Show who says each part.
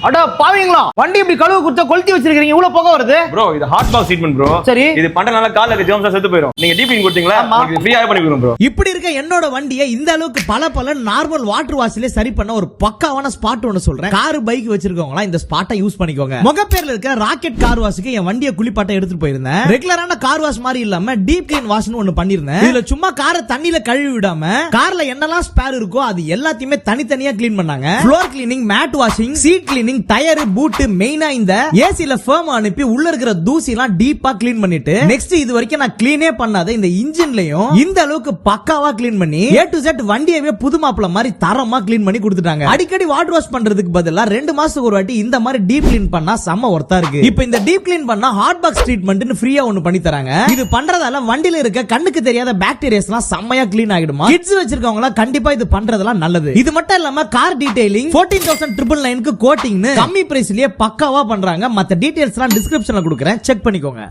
Speaker 1: அட பாவீங்களா, வண்டி இப்படி கழுவு குடுத்த கொளுத்தி வச்சிருக்கீங்க, இவ்வளவு புகை வருது.
Speaker 2: ப்ரோ இது ஹாட் பாக்ஸ் ட்ரீட்மெண்ட் ப்ரோ.
Speaker 1: சரி,
Speaker 2: இது பண்றனால கால்ல இருக்க ஜெர்ம்ஸ் செத்து போயிடும். நீங்க டீப் கிளீன் கொடுத்தீங்களா, உங்களுக்கு ஃப்ரீயாவே பண்ணி கொடுங்க ப்ரோ.
Speaker 3: இப்படி இருக்க என்னோட வண்டியை இந்த அளவுக்கு பல நார்மல் வாட்டர் வாஷ்ல சரி பண்ண ஒரு பக்காவான ஸ்பாட் ஒன்னு சொல்றேன். கார் பைக் வச்சிருக்கவங்க இந்த ஸ்பாட்டை யூஸ் பண்ணிக்கோங்க. முகப்பேர்ல இருக்க ராக்கெட் கார் வாஷ்க்கு என் வண்டியை குளிப்பாட்ட எடுத்துட்டு போயிருந்தேன். ரெகுலரான கார் வாஷ் மாதிரி இல்லாம டீப் கிளீன் வாஷ்னு ஒன்னு பண்ணிருந்தேன். இதுல சும்மா காரை தண்ணியில கழுவி விடாம கார்ல என்னெல்லாம் ஸ்பேர் இருக்கோ அது எல்லாத்தையுமே தனித்தனியா கிளீன் பண்ணாங்க. Floor cleaning, mat washing, seat cleaning, tyre, boot, மெயினா இந்த ஏசில ஃபர்ம் அனுப்பி உள்ள இருக்கிற தூசி எல்லாம் டீப்பா கிளீன் பண்ணிட்டு நெக்ஸ்ட் இது வரைக்கும் நான் கிளீனே பண்ணாத இந்த இன்ஜின்லயும் இந்த அளவுக்கு பக்காவா கிளீன் பண்ணி A to Z வண்டியவே புது மாப்பிள மாதிரி தரமா கிளீன் பண்ணி கொடுத்துட்டாங்க. அடிக்கடி வாட்டர் வாஷ் பண்றதுக்கு பதிலா 2 மாசத்துக்கு ஒரு வாட்டி இந்த மாதிரி டீப் கிளீன் பண்ணா செம்ம ஒர்த்தா இருக்கு. இப்போ இந்த டீப் கிளீன் பண்ணா ஹாட் பாக்ஸ் ட்ரீட்மெண்ட்னு ஃப்ரீயா ஒன்னு பண்ணி தராங்க. இது பண்றதால வண்டியில இருக்க கண்ணுக்கு தெரியாத பாக்டீரியாஸ் எல்லாம் செம்மையா கிளீன் ஆகிடுமா. கிட்ஸ் வச்சிருக்கவங்க கண்டிப்பா இது பண்றதெல்லாம் நல்லது. இது மட்டும் இல்லாம கார் டீடைலிங் 14,999 க்கு கோட்டிங்னு கம்மி பிரைஸ்லயே பக்காவா பண்றாங்க. மத்த டீடைல்ஸ் எல்லாம் டிஸ்கிரிப்ஷன்ல கொடுக்கறேன், செக் பண்ணிக்கோங்க.